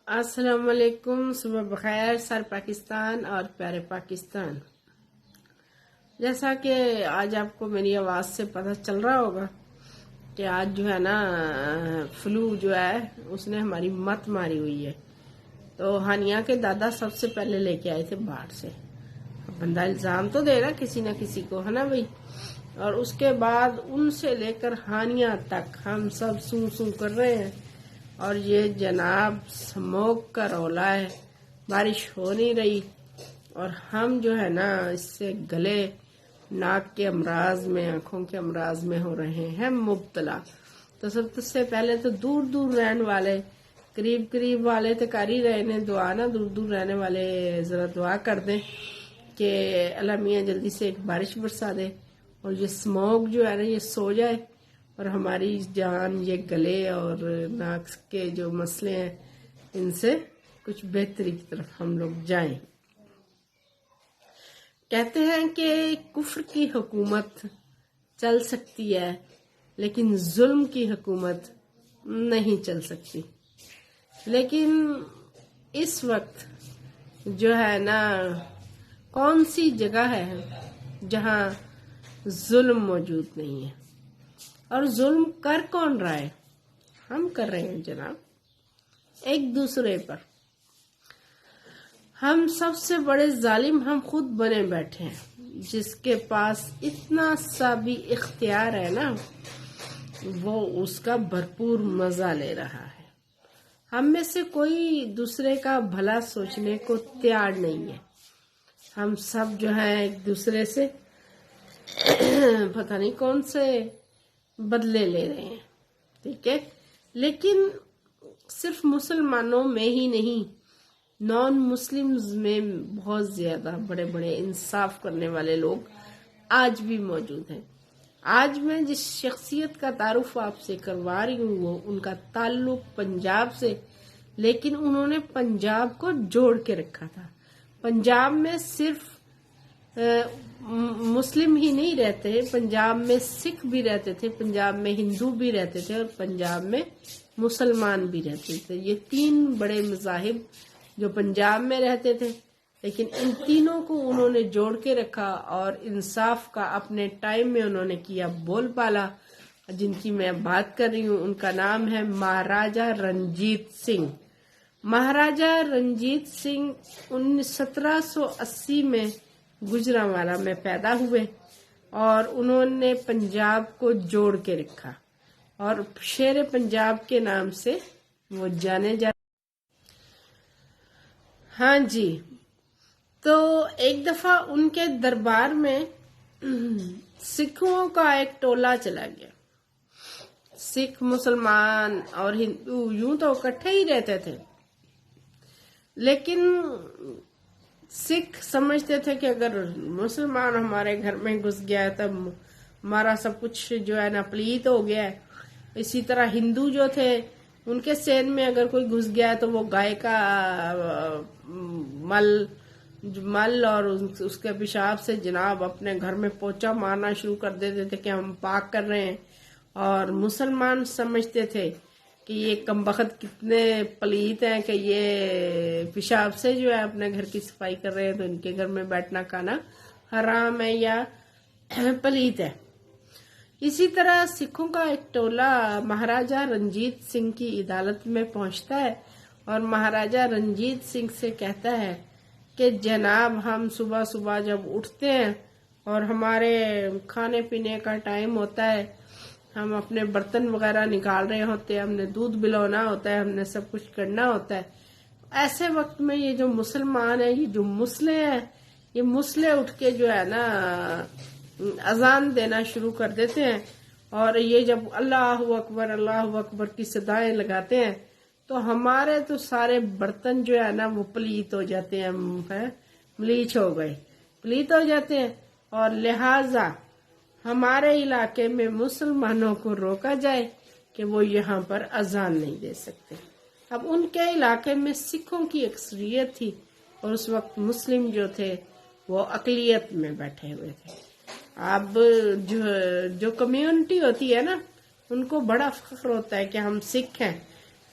السلام علیکم، صبح بخیر سر پاکستان اور پیارے پاکستان۔ جیسا کہ آج آپ کو میری آواز سے پتہ چل رہا ہوگا کہ آج جو ہے نا فلو جو ہے اس نے ہماری مت ماری ہوئی ہے۔ تو ہانیہ کے دادا سب سے پہلے لے کے آئے تھے باہر سے۔ بندہ الزام تو دے رہا کسی نہ کسی کو، ہے نا بھائی، اور اس کے بعد ان سے لے کر ہانیہ تک ہم سب سوں سوں کر رہے ہیں، اور یہ جناب سموگ کا رولا ہے، بارش ہو نہیں رہی، اور ہم جو ہے نا اس سے گلے ناک کے امراض میں، آنکھوں کے امراض میں ہو رہے ہیں مبتلا۔ تو سب سے پہلے تو دور دور رہنے والے، قریب قریب والے تو کر ہی رہے ہیں دعا نا، دور دور رہنے والے ذرا دعا کر دیں کہ اللہ میاں جلدی سے ایک بارش برسا دے اور یہ سموگ جو ہے نا یہ سو جائے، اور ہماری جان یہ گلے اور ناک کے جو مسئلے ہیں ان سے کچھ بہتری کی طرف ہم لوگ جائیں۔ کہتے ہیں کہ کفر کی حکومت چل سکتی ہے لیکن ظلم کی حکومت نہیں چل سکتی۔ لیکن اس وقت جو ہے نا کون سی جگہ ہے جہاں ظلم موجود نہیں ہے؟ اور ظلم کر کون رہا ہے؟ ہم کر رہے ہیں جناب ایک دوسرے پر۔ ہم سب سے بڑے ظالم ہم خود بنے بیٹھے ہیں۔ جس کے پاس اتنا سا بھی اختیار ہے نا وہ اس کا بھرپور مزہ لے رہا ہے۔ ہم میں سے کوئی دوسرے کا بھلا سوچنے کو تیار نہیں ہے۔ ہم سب جو ہے ایک دوسرے سے پتہ نہیں کون سے بدلے لے رہے ہیں، ٹھیک ہے؟ لیکن صرف مسلمانوں میں ہی نہیں، نان مسلمز میں بہت زیادہ بڑے بڑے انصاف کرنے والے لوگ آج بھی موجود ہیں۔ آج میں جس شخصیت کا تعارف آپ سے کروا رہی ہوں وہ ان کا تعلق پنجاب سے، لیکن انہوں نے پنجاب کو جوڑ کے رکھا تھا۔ پنجاب میں صرف مسلم ہی نہیں رہتے، پنجاب میں سکھ بھی رہتے تھے، پنجاب میں ہندو بھی رہتے تھے، اور پنجاب میں مسلمان بھی رہتے تھے۔ یہ تین بڑے مذاہب جو پنجاب میں رہتے تھے، لیکن ان تینوں کو انہوں نے جوڑ کے رکھا اور انصاف کا اپنے ٹائم میں انہوں نے کیا بول بالا۔ جن کی میں بات کر رہی ہوں ان کا نام ہے مہاراجہ رنجیت سنگھ۔ مہاراجہ رنجیت سنگھ 1780 میں گوجرانوالا میں پیدا ہوئے، اور انہوں نے پنجاب کو جوڑ کے رکھا، اور شیر پنجاب کے نام سے وہ جانے جاتے۔ ہاں جی، تو ایک دفعہ ان کے دربار میں سکھوں کا ایک ٹولہ چلا گیا۔ سکھ، مسلمان اور ہندو یوں تو اکٹھے ہی رہتے تھے، لیکن سکھ سمجھتے تھے کہ اگر مسلمان ہمارے گھر میں گھس گیا ہے تب ہمارا سب کچھ جو ہے نا پلیت ہو گیا ہے۔ اسی طرح ہندو جو تھے ان کے سین میں اگر کوئی گھس گیا ہے تو وہ گائے کا مل اور اس کے پیشاب سے جناب اپنے گھر میں پوچا مارنا شروع کر دیتے تھے کہ ہم پاک کر رہے ہیں۔ اور مسلمان سمجھتے تھے کہ یہ کمبخت کتنے پلیت ہیں کہ یہ پیشاب سے جو ہے اپنے گھر کی صفائی کر رہے ہیں، تو ان کے گھر میں بیٹھنا کھانا حرام ہے یا پلیت ہے۔ اسی طرح سکھوں کا ایک ٹولہ مہاراجہ رنجیت سنگھ کی عدالت میں پہنچتا ہے اور مہاراجہ رنجیت سنگھ سے کہتا ہے کہ جناب ہم صبح صبح جب اٹھتے ہیں اور ہمارے کھانے پینے کا ٹائم ہوتا ہے، ہم اپنے برتن وغیرہ نکال رہے ہوتے ہیں، ہم نے دودھ بلونا ہوتا ہے، ہم نے سب کچھ کرنا ہوتا ہے، ایسے وقت میں یہ جو مسلمان ہیں، یہ جو مسلے ہیں، یہ مسلے اٹھ کے جو ہے نا اذان دینا شروع کر دیتے ہیں، اور یہ جب اللہ اکبر کی صدائیں لگاتے ہیں تو ہمارے تو سارے برتن جو ہے نا وہ پلیت ہو جاتے ہیں، ملیچ ہو گئے، پلیت ہو جاتے ہیں، اور لہٰذا ہمارے علاقے میں مسلمانوں کو روکا جائے کہ وہ یہاں پر اذان نہیں دے سکتے۔ اب ان کے علاقے میں سکھوں کی اکثریت تھی اور اس وقت مسلم جو تھے وہ اقلیت میں بیٹھے ہوئے تھے۔ اب جو کمیونٹی ہوتی ہے نا ان کو بڑا فخر ہوتا ہے کہ ہم سکھ ہیں،